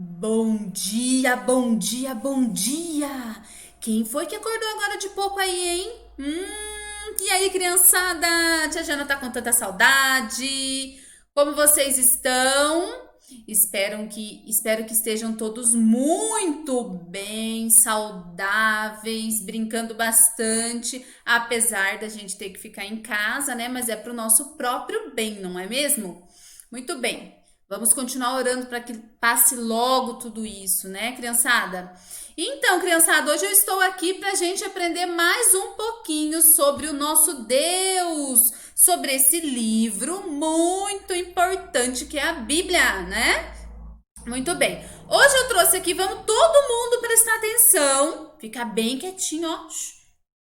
Bom dia, bom dia, bom dia! Quem foi que acordou agora de pouco aí, hein? E aí, criançada? Tia Jana tá com tanta saudade. Como vocês estão? Espero que estejam todos muito bem, saudáveis, brincando bastante, apesar da gente ter que ficar em casa, né? Mas é pro nosso próprio bem, não é mesmo? Muito bem. Vamos continuar orando para que passe logo tudo isso, né, criançada? Então, criançada, hoje eu estou aqui para a gente aprender mais um pouquinho sobre o nosso Deus, sobre esse livro muito importante que é a Bíblia, né? Muito bem. Hoje eu trouxe aqui, vamos todo mundo prestar atenção, ficar bem quietinho, ó.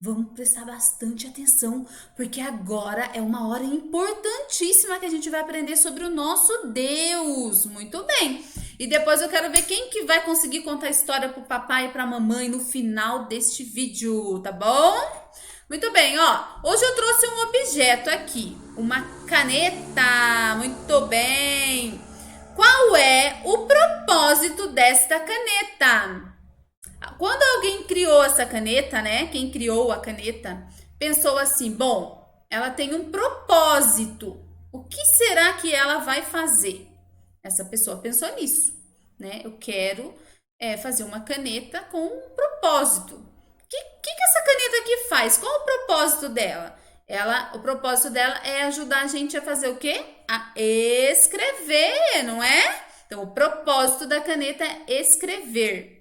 Vamos prestar bastante atenção, porque agora é uma hora importantíssima que a gente vai aprender sobre o nosso Deus. Muito bem. E depois eu quero ver quem que vai conseguir contar a história pro papai e pra mamãe no final deste vídeo, tá bom? Muito bem, ó. Hoje eu trouxe um objeto aqui, uma caneta. Muito bem. Qual é o propósito desta caneta? Quando alguém criou essa caneta, né? Quem criou a caneta pensou assim: bom, ela tem um propósito. O que será que ela vai fazer? Essa pessoa pensou nisso, né? Eu quero fazer uma caneta com um propósito. O que essa caneta aqui faz? Qual o propósito dela? O propósito dela é ajudar a gente a fazer o quê? A escrever, não é? Então, o propósito da caneta é escrever.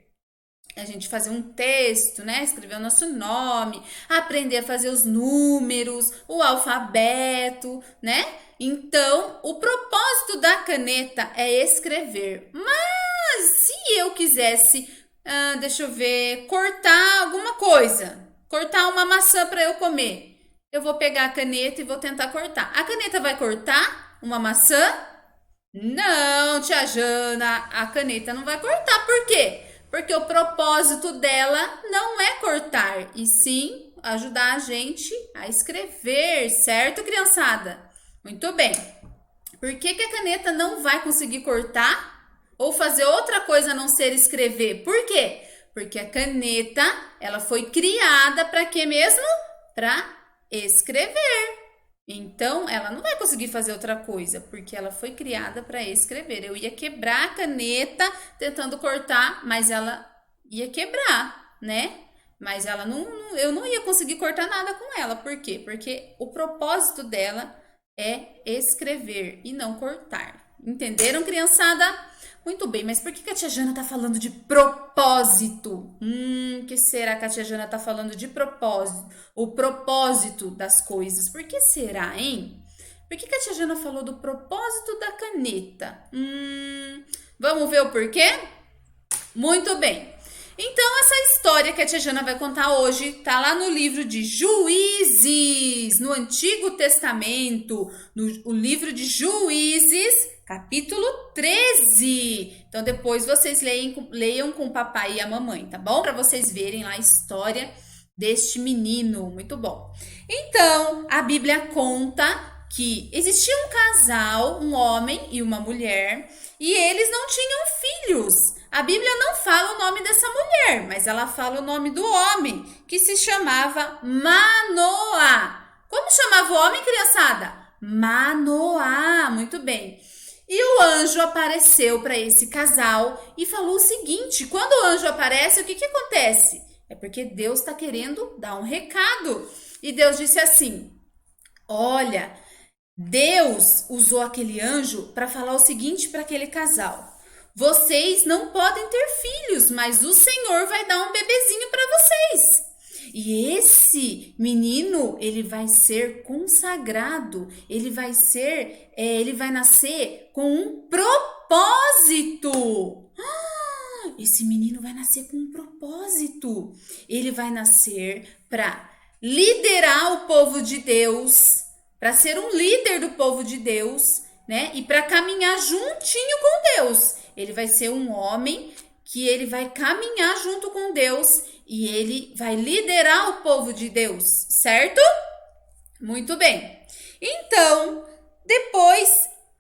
A gente fazer um texto, né? Escrever o nosso nome, aprender a fazer os números, o alfabeto, né? Então, o propósito da caneta é escrever. Mas se eu quisesse, deixa eu ver, cortar alguma coisa, cortar uma maçã para eu comer, eu vou pegar a caneta e vou tentar cortar. A caneta vai cortar uma maçã? Não, tia Jana, a caneta não vai cortar. Por quê? Porque o propósito dela não é cortar, e sim ajudar a gente a escrever, certo, criançada? Muito bem. Por que a caneta não vai conseguir cortar ou fazer outra coisa a não ser escrever? Por quê? Porque a caneta, ela foi criada para quê mesmo? Para escrever. Então, ela não vai conseguir fazer outra coisa, porque ela foi criada para escrever. Eu ia quebrar a caneta tentando cortar, mas ela ia quebrar, né? Mas ela eu não ia conseguir cortar nada com ela. Por quê? Porque o propósito dela é escrever e não cortar. Entenderam, criançada? Muito bem, mas por que a tia Jana tá falando de propósito? Que será que a tia Jana tá falando de propósito? O propósito das coisas. Por que será, hein? Por que a tia Jana falou do propósito da caneta? Vamos ver o porquê? Muito bem. Então, essa história que a tia Jana vai contar hoje tá lá no livro de Juízes, no Antigo Testamento, o livro de Juízes, capítulo 13. Então, depois vocês leiam com o papai e a mamãe, tá bom? Para vocês verem lá a história deste menino. Muito bom. Então, a Bíblia conta que existia um casal, um homem e uma mulher, e eles não tinham filhos. A Bíblia não fala o nome dessa mulher, mas ela fala o nome do homem, que se chamava Manoá. Como chamava o homem, criançada? Manoá, muito bem. E o anjo apareceu para esse casal e falou o seguinte: quando o anjo aparece, o que acontece? É porque Deus está querendo dar um recado. E Deus disse assim: olha, Deus usou aquele anjo para falar o seguinte para aquele casal: vocês não podem ter filhos, mas o Senhor vai dar um bebezinho para vocês. E esse menino, ele vai ser consagrado, ele vai nascer com um propósito. Esse menino vai nascer com um propósito. Ele vai nascer para liderar o povo de Deus, para ser um líder do povo de Deus, né? E para caminhar juntinho com Deus. Ele vai ser um homem que ele vai caminhar junto com Deus e ele vai liderar o povo de Deus, certo? Muito bem. Então, depois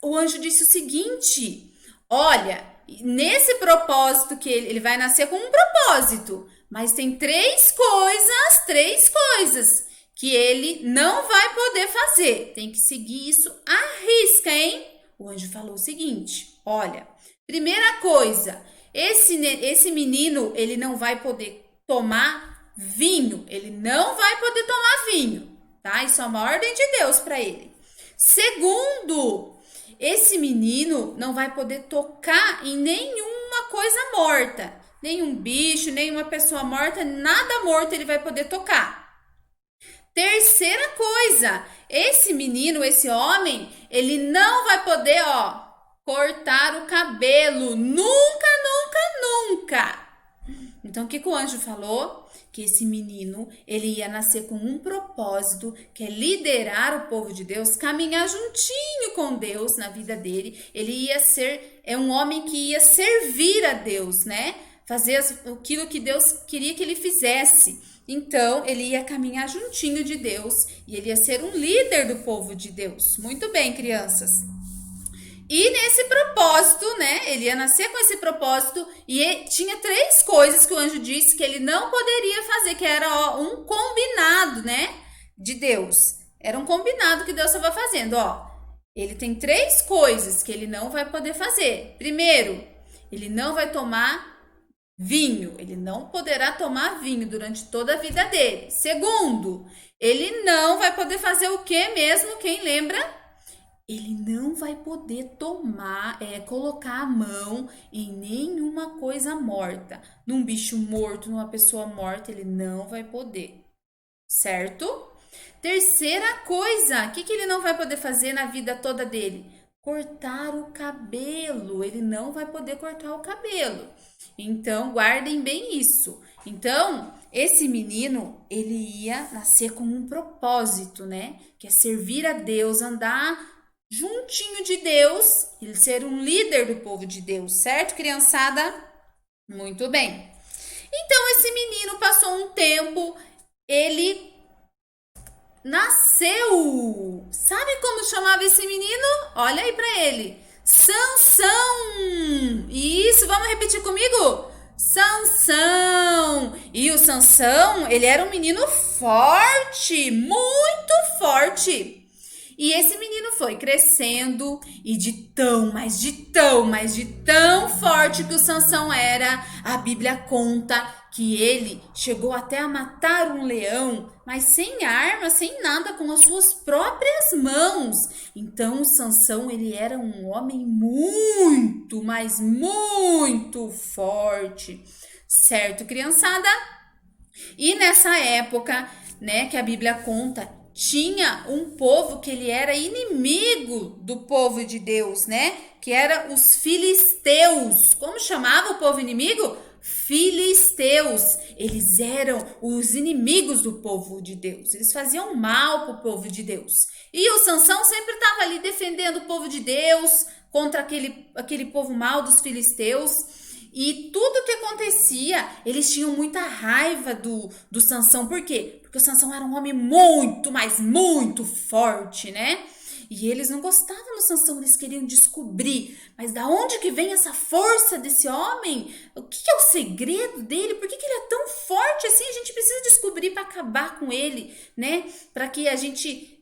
o anjo disse o seguinte: olha, nesse propósito que ele vai nascer com um propósito, mas tem três coisas que ele não vai poder fazer. Tem que seguir isso à risca, hein? O anjo falou o seguinte, olha, primeira coisa, esse menino, ele não vai poder tomar vinho, ele não vai poder tomar vinho, tá? Isso é uma ordem de Deus para ele. Segundo, esse menino não vai poder tocar em nenhuma coisa morta, nenhum bicho, nenhuma pessoa morta, nada morto ele vai poder tocar. Terceira coisa, esse menino, esse homem, ele não vai poder, cortar o cabelo, nunca. Então, o que o anjo falou? Que esse menino, ele ia nascer com um propósito, que é liderar o povo de Deus, caminhar juntinho com Deus na vida dele. Ele ia ser, um homem que ia servir a Deus, né? Fazer aquilo que Deus queria que ele fizesse. Então, ele ia caminhar juntinho de Deus e ele ia ser um líder do povo de Deus. Muito bem, crianças. E nesse propósito, né, ele ia nascer com esse propósito e tinha três coisas que o anjo disse que ele não poderia fazer, que era um combinado, né, de Deus. Era um combinado que Deus estava fazendo, Ele tem três coisas que ele não vai poder fazer. Primeiro, ele não vai tomar vinho, ele não poderá tomar vinho durante toda a vida dele. Segundo, ele não vai poder fazer o que mesmo? Quem lembra? Ele não vai poder colocar a mão em nenhuma coisa morta. Num bicho morto, numa pessoa morta, ele não vai poder. Certo? Terceira coisa, o que ele não vai poder fazer na vida toda dele? Cortar o cabelo. Ele não vai poder cortar o cabelo. Então, guardem bem isso. Então, esse menino, ele ia nascer com um propósito, né? Que é servir a Deus, andar juntinho de Deus, ele ser um líder do povo de Deus, certo, criançada? Muito bem. Então, esse menino passou um tempo, ele nasceu. Sabe como chamava esse menino? Olha aí para ele. Sansão. Isso, vamos repetir comigo? Sansão. E o Sansão, ele era um menino forte, muito forte. E esse menino foi crescendo e de tão forte que o Sansão era, a Bíblia conta que ele chegou até a matar um leão, mas sem arma, sem nada, com as suas próprias mãos. Então o Sansão, ele era um homem muito, mas muito forte. Certo, criançada? E nessa época, né, que a Bíblia conta, tinha um povo que ele era inimigo do povo de Deus, né? Que era os filisteus. Como chamava o povo inimigo? Filisteus. Eles eram os inimigos do povo de Deus. Eles faziam mal para o povo de Deus. E o Sansão sempre estava ali defendendo o povo de Deus contra aquele povo mal dos filisteus. E tudo que acontecia, eles tinham muita raiva do Sansão. Por quê? Porque o Sansão era um homem muito, mas muito forte, né? E eles não gostavam do Sansão, eles queriam descobrir. Mas da onde que vem essa força desse homem? O que é o segredo dele? Por que ele é tão forte assim? A gente precisa descobrir para acabar com ele, né? Para que a gente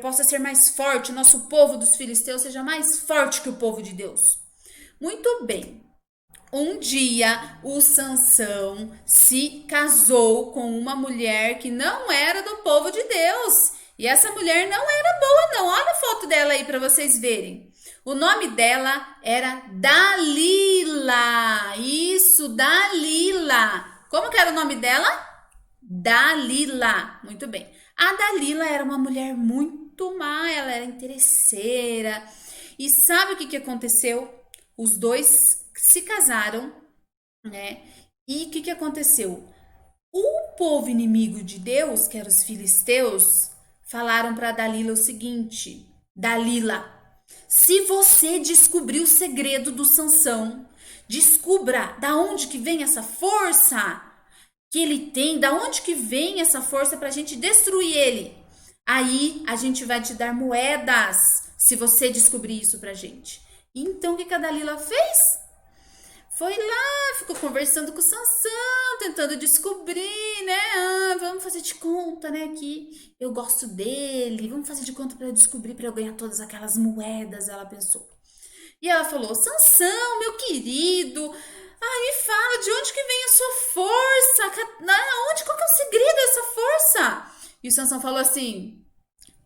possa ser mais forte, o nosso povo dos filisteus seja mais forte que o povo de Deus. Muito bem. Um dia, o Sansão se casou com uma mulher que não era do povo de Deus. E essa mulher não era boa, não. Olha a foto dela aí para vocês verem. O nome dela era Dalila. Isso, Dalila. Como que era o nome dela? Dalila. Muito bem. A Dalila era uma mulher muito má, ela era interesseira. E sabe o que aconteceu? Os dois se casaram, né? E o que aconteceu? O povo inimigo de Deus, que eram os filisteus, falaram para Dalila o seguinte: Dalila, se você descobrir o segredo do Sansão, descubra da onde que vem essa força que ele tem, da onde que vem essa força para a gente destruir ele. Aí a gente vai te dar moedas se você descobrir isso pra gente. Então o que a Dalila fez? foi lá, ficou conversando com o Sansão, tentando descobrir, né? Ah, vamos fazer de conta, né, que eu gosto dele. Vamos fazer de conta para eu descobrir, para eu ganhar todas aquelas moedas, ela pensou. E ela falou: Sansão, meu querido, me fala, de onde que vem a sua força? Qual que é o segredo dessa força? E o Sansão falou assim: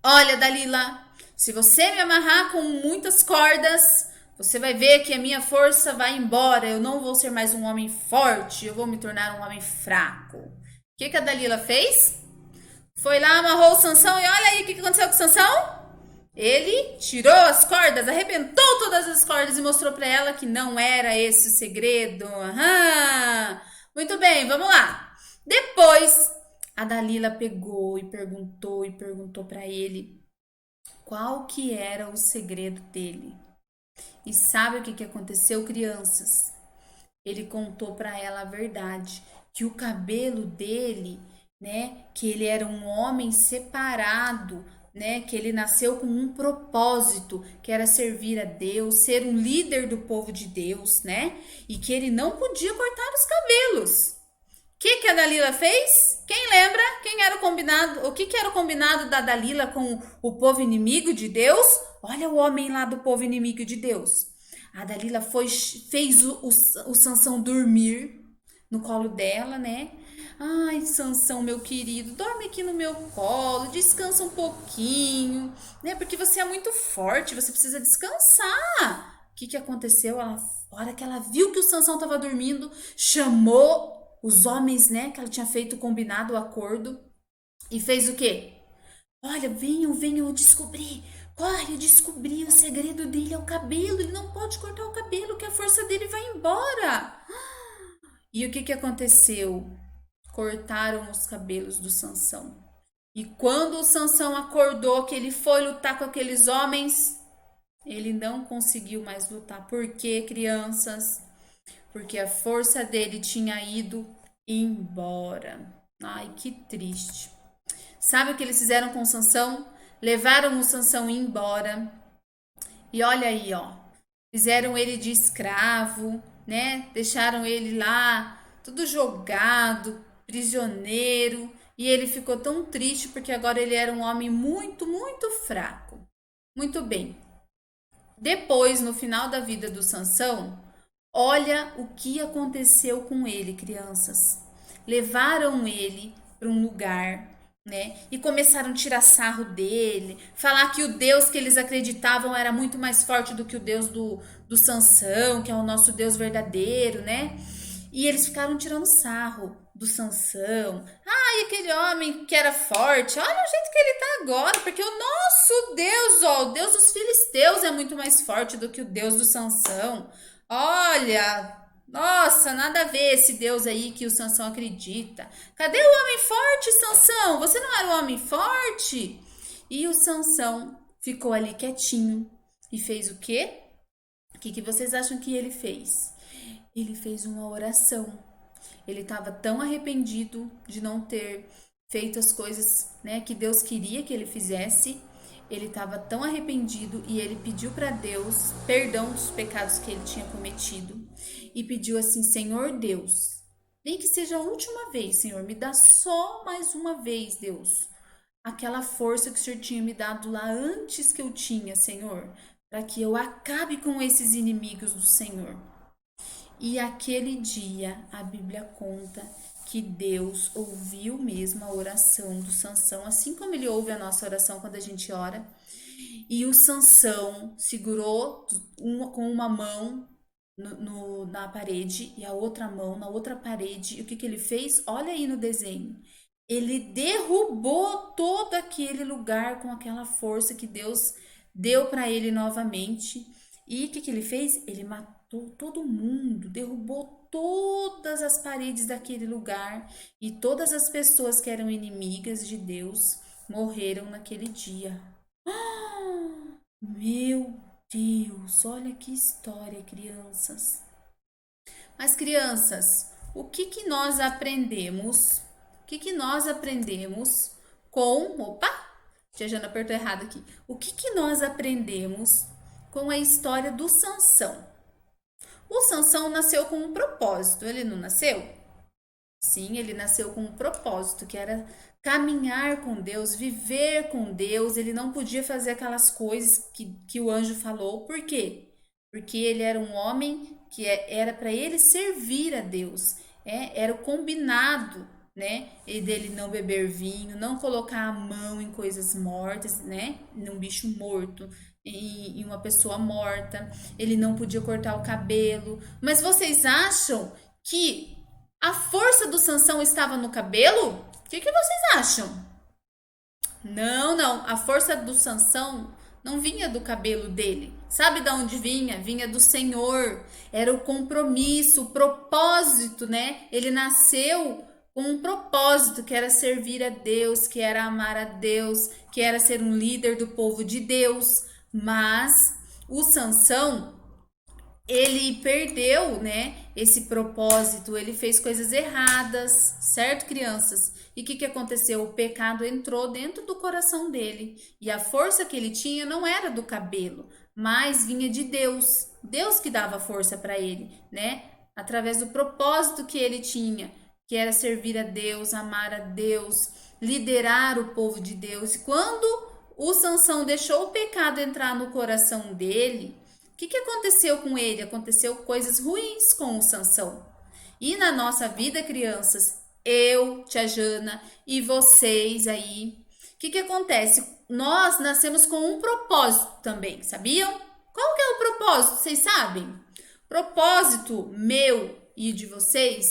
olha, Dalila, se você me amarrar com muitas cordas, você vai ver que a minha força vai embora. Eu não vou ser mais um homem forte, eu vou me tornar um homem fraco. O que a Dalila fez? Foi lá, amarrou o Sansão e olha aí o que aconteceu com o Sansão. Ele tirou as cordas, arrebentou todas as cordas e mostrou para ela que não era esse o segredo. Aham. Muito bem, vamos lá. Depois, a Dalila pegou e perguntou para ele qual que era o segredo dele. E sabe o que aconteceu, crianças? Ele contou para ela a verdade, que o cabelo dele, né, que ele era um homem separado, né, que ele nasceu com um propósito, que era servir a Deus, ser um líder do povo de Deus, né? E que ele não podia cortar os cabelos. O que a Dalila fez? Quem lembra? Quem era o combinado? O que era o combinado da Dalila com o povo inimigo de Deus? Olha o homem lá do povo inimigo de Deus. A Dalila fez o Sansão dormir no colo dela, né? Ai, Sansão, meu querido, dorme aqui no meu colo, descansa um pouquinho, né? Porque você é muito forte, você precisa descansar. O que aconteceu? A hora que ela viu que o Sansão estava dormindo, chamou os homens, né, que ela tinha feito o combinado, o acordo, e fez o quê? Olha, venham, eu descobri. Corre, eu descobri, o segredo dele é o cabelo, ele não pode cortar o cabelo, que a força dele vai embora. E o que aconteceu? Cortaram os cabelos do Sansão. E quando o Sansão acordou, que ele foi lutar com aqueles homens, ele não conseguiu mais lutar. Por quê, crianças? Porque a força dele tinha ido embora. Ai, que triste. Sabe o que eles fizeram com o Sansão? Levaram o Sansão embora. E olha aí, ó. Fizeram ele de escravo, né? Deixaram ele lá, tudo jogado, prisioneiro. E ele ficou tão triste porque agora ele era um homem muito, muito fraco. Muito bem. Depois, no final da vida do Sansão, olha o que aconteceu com ele, crianças. Levaram ele para um lugar, né? E começaram a tirar sarro dele, falar que o Deus que eles acreditavam era muito mais forte do que o Deus do Sansão, que é o nosso Deus verdadeiro, né? E eles ficaram tirando sarro do Sansão. E aquele homem que era forte, olha o jeito que ele tá agora, porque o nosso Deus, ó, o Deus dos filisteus é muito mais forte do que o Deus do Sansão. Olha, nossa, nada a ver esse Deus aí que o Sansão acredita. Cadê o homem forte, Sansão? Você não era um homem forte? E o Sansão ficou ali quietinho e fez o quê? O que vocês acham que ele fez? Ele fez uma oração. Ele estava tão arrependido de não ter feito as coisas, né, que Deus queria que ele fizesse. Ele estava tão arrependido e ele pediu para Deus perdão dos pecados que ele tinha cometido. E pediu assim: Senhor Deus, nem que seja a última vez, Senhor, me dá só mais uma vez, Deus, aquela força que o Senhor tinha me dado lá antes que eu tinha, Senhor, para que eu acabe com esses inimigos do Senhor. E aquele dia, a Bíblia conta que Deus ouviu mesmo a oração do Sansão, assim como ele ouve a nossa oração quando a gente ora. E o Sansão segurou com uma mão na parede e a outra mão na outra parede. E o que ele fez? Olha aí no desenho. Ele derrubou todo aquele lugar com aquela força que Deus deu para ele novamente. E o que ele fez? Ele matou todo mundo, derrubou todas as paredes daquele lugar e todas as pessoas que eram inimigas de Deus morreram naquele dia. Meu Deus, olha que história, crianças. Mas, crianças, o que nós aprendemos? O que nós aprendemos com... Opa! Tia Jana apertou errado aqui. O que nós aprendemos com a história do Sansão? O Sansão nasceu com um propósito, ele não nasceu? Sim, ele nasceu com um propósito, que era caminhar com Deus, viver com Deus. Ele não podia fazer aquelas coisas que o anjo falou. Por quê? Porque ele era um homem que era para ele servir a Deus. Era o combinado, né? E dele não beber vinho, não colocar a mão em coisas mortas, né? Num bicho morto, em uma pessoa morta. Ele não podia cortar o cabelo. Mas vocês acham que a força do Sansão estava no cabelo? O que vocês acham? Não, não. A força do Sansão não vinha do cabelo dele. Sabe de onde vinha? Vinha do Senhor. Era o compromisso, o propósito, né? Ele nasceu com um propósito que era servir a Deus, que era amar a Deus, que era ser um líder do povo de Deus. Mas o Sansão, ele perdeu, né, esse propósito, ele fez coisas erradas, certo, crianças? E o que aconteceu? O pecado entrou dentro do coração dele, e a força que ele tinha não era do cabelo, mas vinha de Deus. Deus que dava força para ele, né? Através do propósito que ele tinha, que era servir a Deus, amar a Deus, liderar o povo de Deus. E quando o Sansão deixou o pecado entrar no coração dele, o que aconteceu com ele? Aconteceu coisas ruins com o Sansão. E na nossa vida, crianças, eu, tia Jana e vocês aí, o que acontece? Nós nascemos com um propósito também, sabiam? Qual que é o propósito? Vocês sabem? Propósito meu e de vocês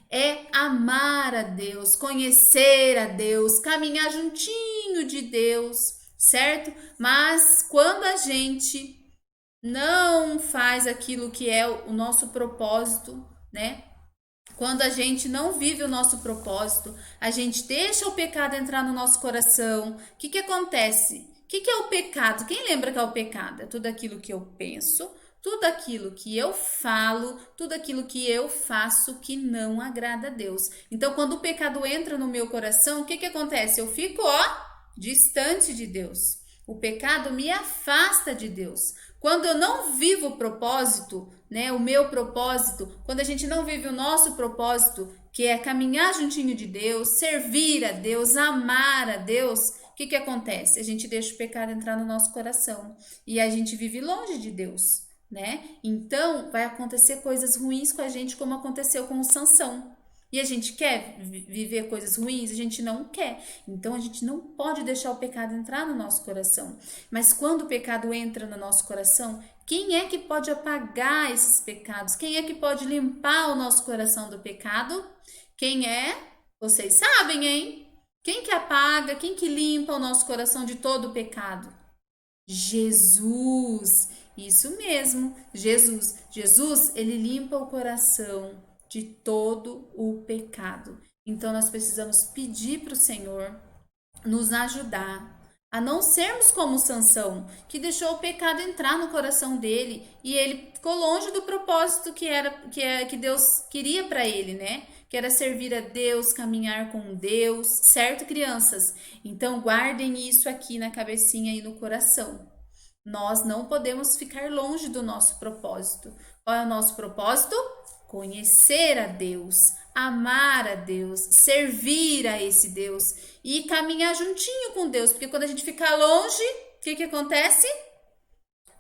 é amar a Deus, conhecer a Deus, caminhar juntinho de Deus, certo? Mas quando a gente não faz aquilo que é o nosso propósito, né? Quando a gente não vive o nosso propósito, a gente deixa o pecado entrar no nosso coração. O que acontece? O que é o pecado? Quem lembra que é o pecado? É tudo aquilo que eu penso, tudo aquilo que eu falo, tudo aquilo que eu faço que não agrada a Deus. Então, quando o pecado entra no meu coração, o que acontece? Eu fico, distante de Deus. O pecado me afasta de Deus. Quando eu não vivo o propósito, né, o meu propósito, quando a gente não vive o nosso propósito, que é caminhar juntinho de Deus, servir a Deus, amar a Deus, o que acontece? A gente deixa o pecado entrar no nosso coração e a gente vive longe de Deus, né? Então, vai acontecer coisas ruins com a gente, como aconteceu com o Sansão. E a gente quer viver coisas ruins? A gente não quer. Então a gente não pode deixar o pecado entrar no nosso coração. Mas quando o pecado entra no nosso coração, quem é que pode apagar esses pecados? Quem é que pode limpar o nosso coração do pecado? Quem é? Vocês sabem, hein? Quem que apaga? Quem que limpa o nosso coração de todo o pecado? Jesus. Isso mesmo, Jesus. Jesus, ele limpa o coração de todo o pecado. Então nós precisamos pedir para o Senhor nos ajudar a não sermos como Sansão, que deixou o pecado entrar no coração dele e ele ficou longe do propósito que Deus queria para ele, né? Que era servir a Deus, caminhar com Deus, certo, crianças? Então guardem isso aqui na cabecinha e no coração. Nós não podemos ficar longe do nosso propósito. Qual é o nosso propósito? Conhecer a Deus, amar a Deus, servir a esse Deus e caminhar juntinho com Deus, porque quando a gente ficar longe, o que acontece?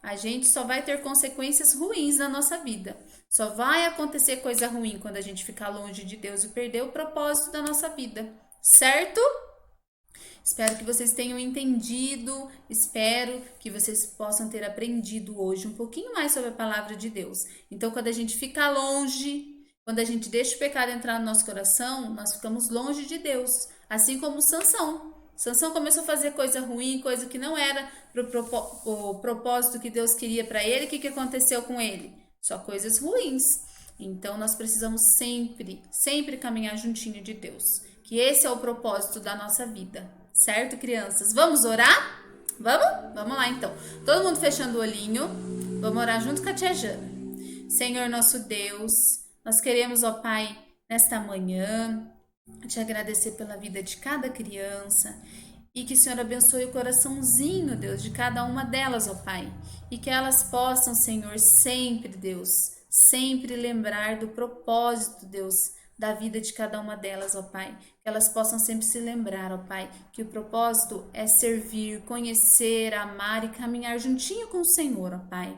A gente só vai ter consequências ruins na nossa vida. Só vai acontecer coisa ruim quando a gente ficar longe de Deus e perder o propósito da nossa vida, certo? Espero que vocês tenham entendido, espero que vocês possam ter aprendido hoje um pouquinho mais sobre a palavra de Deus. Então, quando a gente fica longe, quando a gente deixa o pecado entrar no nosso coração, nós ficamos longe de Deus. Assim como Sansão. Sansão começou a fazer coisa ruim, coisa que não era o propósito que Deus queria para ele. O que aconteceu com ele? Só coisas ruins. Então, nós precisamos sempre caminhar juntinho de Deus. Que esse é o propósito da nossa vida. Certo, crianças? Vamos orar? Vamos? Vamos lá, então. Todo mundo fechando o olhinho. Vamos orar junto com a tia Jana. Senhor nosso Deus, nós queremos, ó Pai, nesta manhã, te agradecer pela vida de cada criança e que o Senhor abençoe o coraçãozinho, Deus, de cada uma delas, ó Pai. E que elas possam, Senhor, sempre, Deus, sempre lembrar do propósito, Deus, da vida de cada uma delas, ó Pai. Que elas possam sempre se lembrar, ó Pai, que o propósito é servir, conhecer, amar e caminhar juntinho com o Senhor, ó Pai.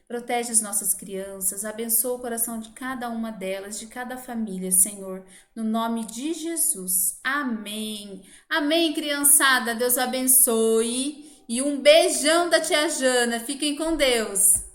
Protege as nossas crianças, abençoa o coração de cada uma delas, de cada família, Senhor, no nome de Jesus. Amém. Amém, criançada. Deus abençoe. E um beijão da tia Jana. Fiquem com Deus.